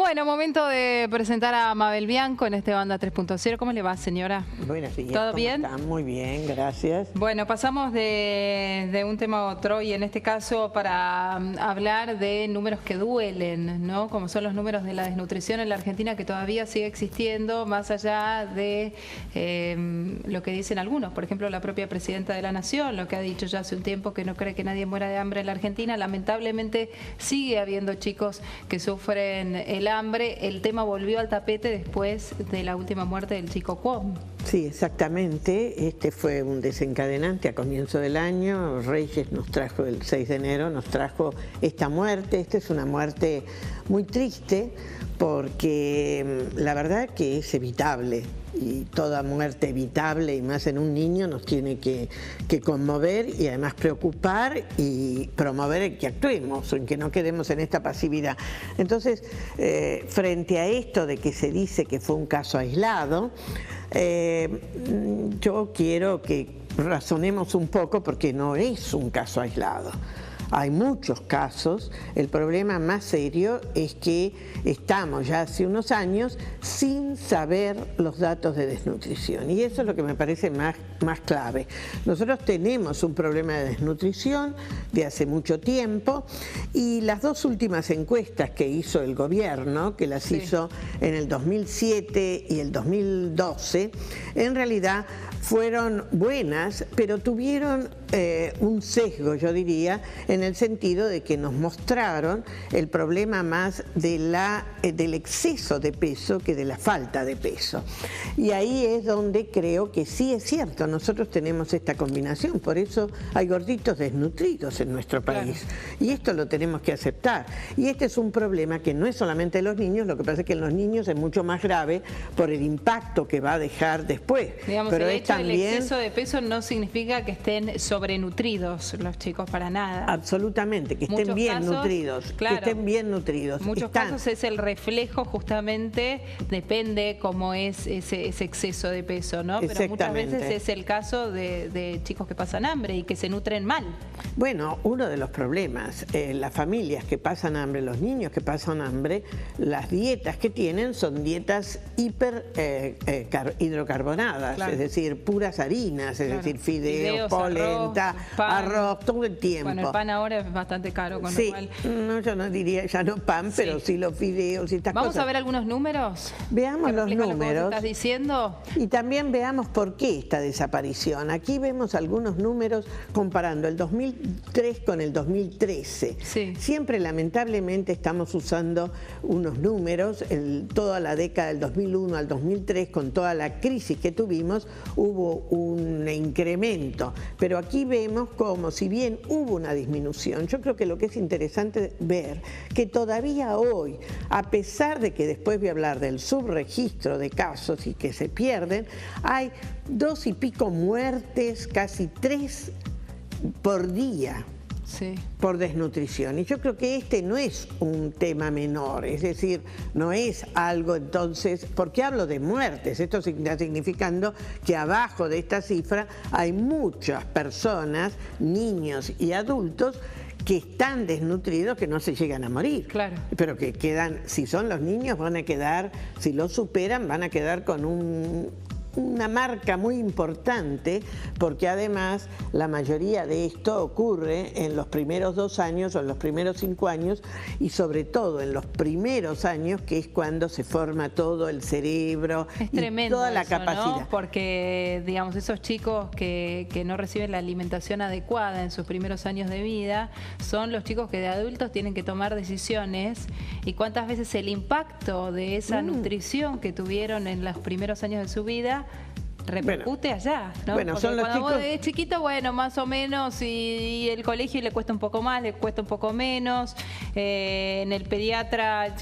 Bueno, momento de presentar a Mabel Bianco en este Banda 3.0. ¿Cómo le va, señora? Buenos días. ¿Todo bien? Están? Muy bien, gracias. Bueno, pasamos de un tema a otro y en este caso para hablar de números que duelen, ¿no? Como son los números de la desnutrición en la Argentina, que todavía sigue existiendo, más allá de lo que dicen algunos. Por ejemplo, la propia presidenta de la Nación, lo que ha dicho ya hace un tiempo, que no cree que nadie muera de hambre en la Argentina. Lamentablemente sigue habiendo chicos que sufren el hambre. El tema volvió al tapete después de la última muerte del chico Cuom. Sí, exactamente. Este fue un desencadenante a comienzo del año. Reyes nos trajo el 6 de enero, nos trajo esta muerte. Esta es una muerte muy triste porque la verdad que es evitable. Y toda muerte evitable, y más en un niño, nos tiene que conmover y además preocupar y promover el que actuemos, en que no quedemos en esta pasividad. Entonces, frente a esto de que se dice que fue un caso aislado, yo quiero que razonemos un poco porque no es un caso aislado. Hay muchos casos. El problema más serio es que estamos ya hace unos años sin saber los datos de desnutrición, y eso es lo que me parece más clave. Nosotros tenemos un problema de desnutrición de hace mucho tiempo, y las dos últimas encuestas que hizo el gobierno, que las hizo en el 2007 y el 2012, en realidad fueron buenas, pero tuvieron un sesgo, yo diría, en el sentido de que nos mostraron el problema más del exceso de peso que de la falta de peso. Y ahí es donde creo que sí es cierto, nosotros tenemos esta combinación, por eso hay gorditos desnutridos en nuestro país. Claro. Y esto lo tenemos que aceptar. Y este es un problema que no es solamente de los niños, lo que pasa es que en los niños es mucho más grave por el impacto que va a dejar después. Digamos, pero el hecho del exceso de peso no significa que estén sobrenutridos los chicos para nada. Absolutamente, que estén bien nutridos, claro, que estén bien nutridos. En muchos casos es el reflejo, justamente, depende cómo es ese exceso de peso, ¿no? Pero muchas veces es el caso de chicos que pasan hambre y que se nutren mal. Bueno, uno de los problemas, las familias que pasan hambre, los niños que pasan hambre, las dietas que tienen son dietas hidrocarbonadas, claro, es decir, puras harinas, es decir, fideos, polenta, arroz, todo el tiempo. Bueno, el pan ahora es bastante caro, con lo cual... No, yo no diría ya no pan, pero sí los fideos y estas cosas. Vamos a ver algunos números. Veamos los números. Lo que estás diciendo. Y también veamos por qué esta desaparición. Aquí vemos algunos números comparando el 2003 con el 2013. Sí. Siempre, lamentablemente, estamos usando unos números. Toda la década del 2001 al 2003, con toda la crisis que tuvimos, hubo un incremento. Pero aquí vemos como, si bien hubo una disminución, yo creo que lo que es interesante ver que todavía hoy, a pesar de que después voy a hablar del subregistro de casos y que se pierden, hay 2 y pico muertes, casi 3 por día. Sí. Por desnutrición. Y yo creo que este no es un tema menor, es decir, no es algo entonces, porque hablo de muertes, esto está significando que abajo de esta cifra hay muchas personas, niños y adultos, que están desnutridos, que no se llegan a morir. Claro. Pero que quedan, si son los niños, van a quedar, si lo superan, van a quedar con una marca muy importante, porque además la mayoría de esto ocurre en los primeros 2 años o en los primeros 5 años, y sobre todo en los primeros años, que es cuando se forma todo el cerebro y toda la capacidad. ¿No? Porque, digamos, esos chicos que no reciben la alimentación adecuada en sus primeros años de vida son los chicos que de adultos tienen que tomar decisiones, y cuántas veces el impacto de esa nutrición que tuvieron en los primeros años de su vida repercute allá, ¿no? Bueno, son los cuando chicos... de chiquito, bueno, más o menos, y el colegio le cuesta un poco más, le cuesta un poco menos, en el pediatra,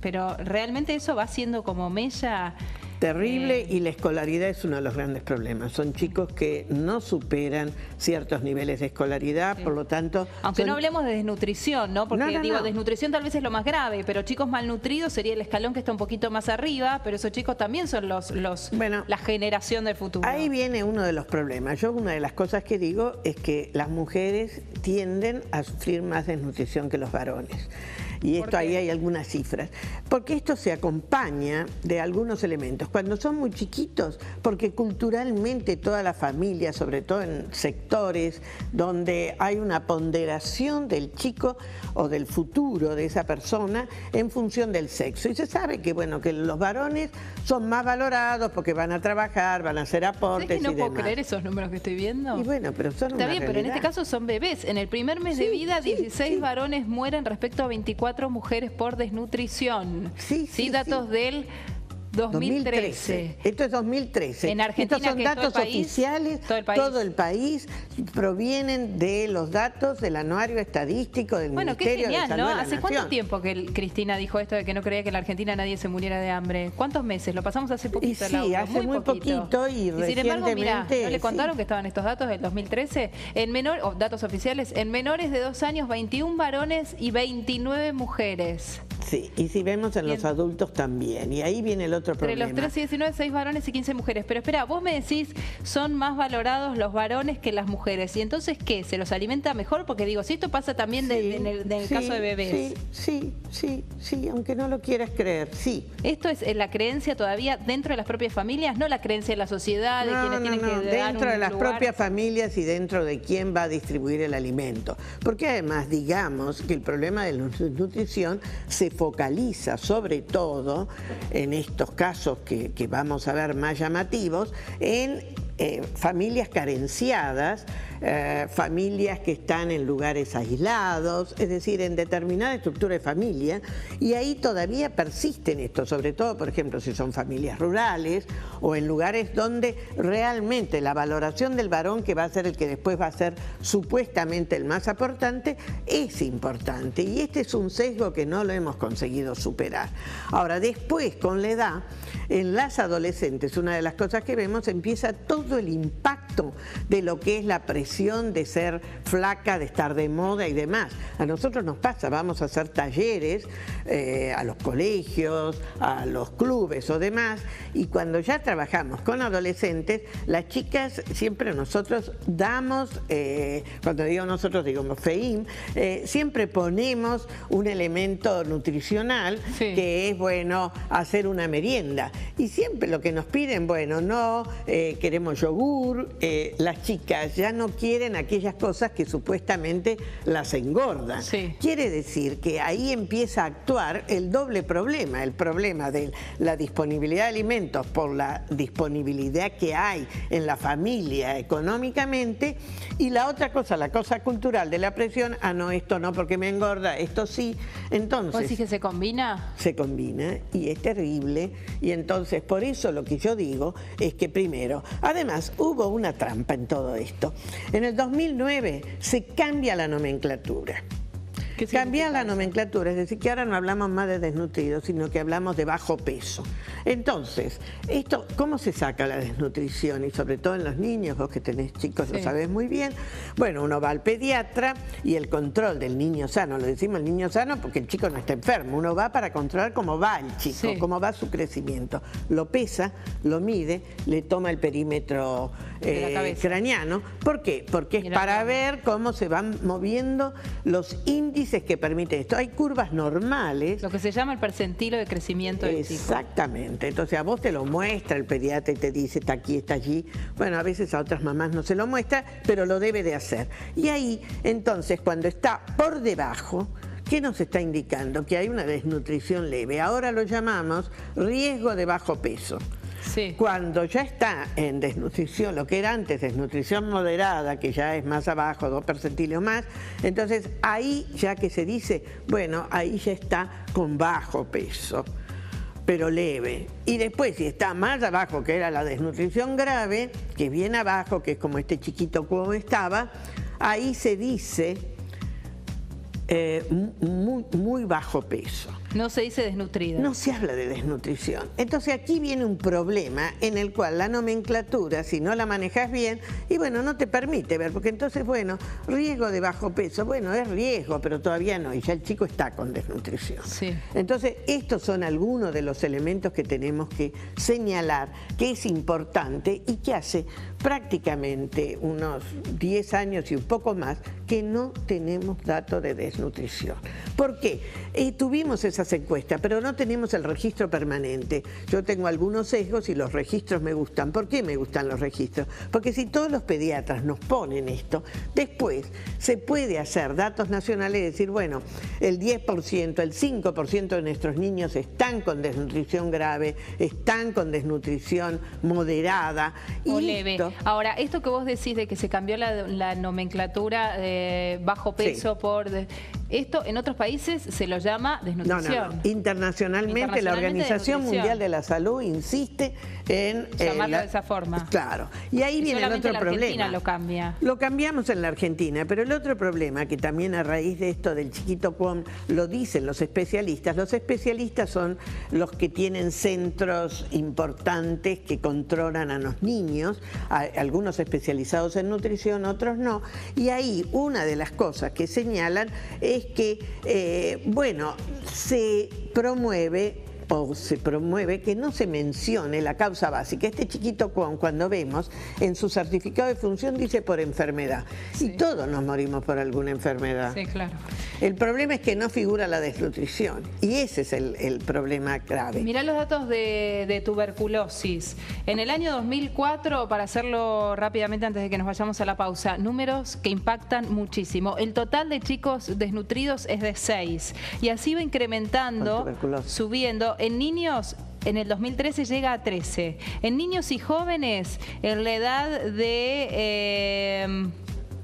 pero realmente eso va siendo como mella. Terrible, y la escolaridad es uno de los grandes problemas. Son chicos que no superan ciertos niveles de escolaridad, por lo tanto... Aunque no hablemos de desnutrición, ¿no? Porque desnutrición tal vez es lo más grave, pero chicos malnutridos sería el escalón que está un poquito más arriba, pero esos chicos también son la generación del futuro. Ahí viene uno de los problemas. Yo, una de las cosas que digo es que las mujeres tienden a sufrir más desnutrición que los varones. Y esto ahí hay algunas cifras. Porque esto se acompaña de algunos elementos. Cuando son muy chiquitos, porque culturalmente toda la familia, sobre todo en sectores donde hay una ponderación del chico o del futuro de esa persona en función del sexo. Y se sabe que, bueno, que los varones son más valorados porque van a trabajar, van a hacer aportes y demás. No puedo creer esos números que estoy viendo. Y bueno, pero son Está una bien, realidad. pero en este caso son bebés. En el primer mes de vida, 16 varones mueren respecto a 24 mujeres por desnutrición. Sí, datos del 2013. Esto es 2013. En Argentina, estos son datos oficiales, todo el país provienen de los datos del anuario estadístico del Ministerio de Salud de la Nación. ¿Hace cuánto tiempo que Cristina dijo esto de que no creía que en la Argentina nadie se muriera de hambre? ¿Cuántos meses? Lo pasamos hace poquito. Sí, hace muy poquito y recientemente... Sin embargo, mirá, ¿no le contaron que estaban estos datos del 2013? Datos oficiales, en menores de 2 años, 21 varones y 29 mujeres. Sí, y si vemos en los adultos también, y ahí viene el otro problema. Entre los 13 y 19, 6 varones y 15 mujeres. Pero espera, vos me decís, son más valorados los varones que las mujeres. ¿Y entonces qué? ¿Se los alimenta mejor? Porque digo, si esto pasa también en el caso de bebés. Sí, aunque no lo quieras creer, sí. ¿Esto es la creencia todavía dentro de las propias familias? No la creencia de la sociedad, de quienes tienen que dar dentro de las lugar. propias familias y dentro de quién va a distribuir el alimento. Porque además, digamos que el problema de la nutrición se focaliza sobre todo en estos casos que vamos a ver más llamativos, en familias carenciadas, familias que están en lugares aislados, es decir, en determinada estructura de familia, y ahí todavía persisten esto, sobre todo, por ejemplo, si son familias rurales o en lugares donde realmente la valoración del varón, que va a ser el que después va a ser supuestamente el más aportante, es importante, y este es un sesgo que no lo hemos conseguido superar. Ahora, después, con la edad, en las adolescentes, una de las cosas que vemos, empieza todo el impacto de lo que es la presión de ser flaca, de estar de moda y demás. A nosotros nos pasa, vamos a hacer talleres a los colegios, a los clubes o demás, y cuando ya trabajamos con adolescentes, las chicas, siempre nosotros damos, cuando digo nosotros, digo FEIM, siempre ponemos un elemento nutricional que es, bueno, hacer una merienda. Y siempre lo que nos piden, bueno, no queremos yogur, las chicas ya no quieren aquellas cosas que supuestamente las engordan. Quiere decir que ahí empieza a actuar el doble problema, el problema de la disponibilidad de alimentos por la disponibilidad que hay en la familia económicamente, y la otra cosa, la cosa cultural de la presión, no, esto no porque me engorda, esto sí. Entonces, ¿vos decís que se combina? Se combina y es terrible, y entonces por eso lo que yo digo es que primero, además hubo una trampa en todo esto. En el 2009 se cambia la nomenclatura. Cambiar la nomenclatura, es decir, que ahora no hablamos más de desnutridos, sino que hablamos de bajo peso. Entonces, esto, ¿cómo se saca la desnutrición? Y sobre todo en los niños, vos que tenés chicos lo sabés muy bien. Bueno, uno va al pediatra y el control del niño sano, lo decimos el niño sano porque el chico no está enfermo, uno va para controlar cómo va el chico, cómo va su crecimiento. Lo pesa, lo mide, le toma el perímetro craneano. ¿Por qué? Porque es para ver cómo se van moviendo los índices que permite esto. Hay curvas normales. Lo que se llama el percentilo de crecimiento del chico. Exactamente. Entonces a vos te lo muestra el pediatra y te dice, está aquí, está allí. Bueno, a veces a otras mamás no se lo muestra, pero lo debe de hacer. Y ahí, entonces, cuando está por debajo, ¿qué nos está indicando? Que hay una desnutrición leve. Ahora lo llamamos riesgo de bajo peso. Cuando ya está en desnutrición, lo que era antes desnutrición moderada, que ya es más abajo, 2 percentilos más, entonces ahí ya que se dice, bueno, ahí ya está con bajo peso, pero leve. Y después, si está más abajo, que era la desnutrición grave, que viene abajo, que es como este chiquito como estaba, ahí se dice muy bajo peso. No se dice desnutrida. No se habla de desnutrición. Entonces aquí viene un problema en el cual la nomenclatura, si no la manejas bien, y bueno, no te permite ver, porque entonces, bueno, riesgo de bajo peso, bueno, es riesgo, pero todavía no, y ya el chico está con desnutrición. Entonces, estos son algunos de los elementos que tenemos que señalar, que es importante y que hace prácticamente unos 10 años y un poco más que no tenemos datos de desnutrición. desnutrición. ¿Por qué? Tuvimos esas encuestas, pero no tenemos el registro permanente. Yo tengo algunos sesgos y los registros me gustan. ¿Por qué me gustan los registros? Porque si todos los pediatras nos ponen esto, después se puede hacer datos nacionales y decir, bueno, el 10%, el 5% de nuestros niños están con desnutrición grave, están con desnutrición moderada. O leve. Ahora, esto que vos decís de que se cambió la nomenclatura de bajo peso por... Esto en otros países se lo llama desnutrición. No. Internacionalmente la Organización Mundial de la Salud insiste en... llamarlo de esa forma. Claro. Y ahí viene el otro problema. Argentina lo cambia. Lo cambiamos en la Argentina, pero el otro problema, que también a raíz de esto del chiquito Kwon, lo dicen los especialistas son los que tienen centros importantes que controlan a los niños, algunos especializados en nutrición, otros no, y ahí una de las cosas que señalan es que, bueno, se promueve que no se mencione la causa básica. Este chiquito Kwon, cuando vemos en su certificado de función, dice por enfermedad. Sí. Y todos nos morimos por alguna enfermedad. Sí, claro. El problema es que no figura la desnutrición. Y ese es el problema grave. Mirá los datos de tuberculosis. En el año 2004, para hacerlo rápidamente antes de que nos vayamos a la pausa, números que impactan muchísimo. El total de chicos desnutridos es de 6. Y así va incrementando, subiendo. En niños, en el 2013 llega a 13. En niños y jóvenes, en la edad de...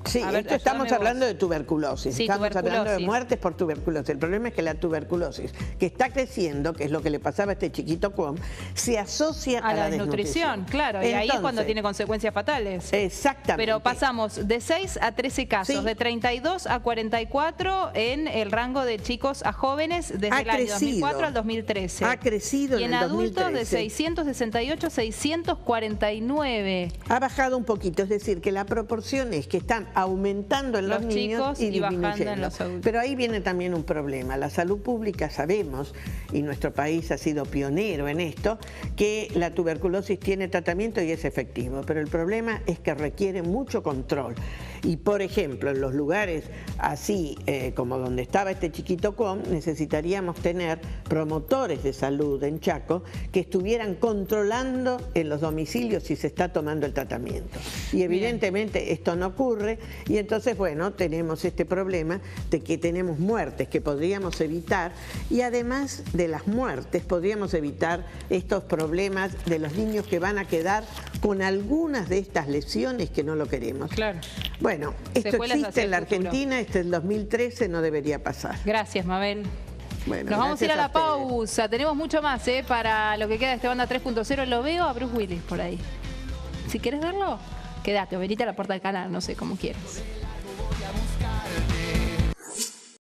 Sí, estamos hablando de tuberculosis, sí, estamos hablando de muertes por tuberculosis. El problema es que la tuberculosis, que está creciendo, que es lo que le pasaba a este chiquito Kwon, se asocia a la desnutrición. Claro, y ahí es cuando tiene consecuencias fatales. Exactamente. Pero pasamos de 6 a 13 casos, sí, de 32 a 44 en el rango de chicos a jóvenes desde el año 2004 al 2013. Ha crecido y en el 2013. adultos de 668 a 649. Ha bajado un poquito, es decir, que la proporción es que están aumentando en los niños y bajando en los adultos. Pero ahí viene también un problema. La salud pública sabemos, y nuestro país ha sido pionero en esto, que la tuberculosis tiene tratamiento y es efectivo, pero el problema es que requiere mucho control. Y por ejemplo, en los lugares así como donde estaba este chiquito Kwon, necesitaríamos tener promotores de salud en Chaco que estuvieran controlando en los domicilios si se está tomando el tratamiento. Y evidentemente esto no ocurre, y entonces, bueno, tenemos este problema de que tenemos muertes que podríamos evitar, y además de las muertes podríamos evitar estos problemas de los niños que van a quedar con algunas de estas lesiones que no lo queremos. Claro. Bueno, esto existe en la Argentina, este es el 2013, no debería pasar. Gracias, Mabel. Bueno, nos vamos a ir a la pausa. Tenemos mucho más para lo que queda de este Banda 3.0. Lo veo a Bruce Willis por ahí. Si quieres verlo, quédate o venite a la puerta del canal, no sé, como quieras.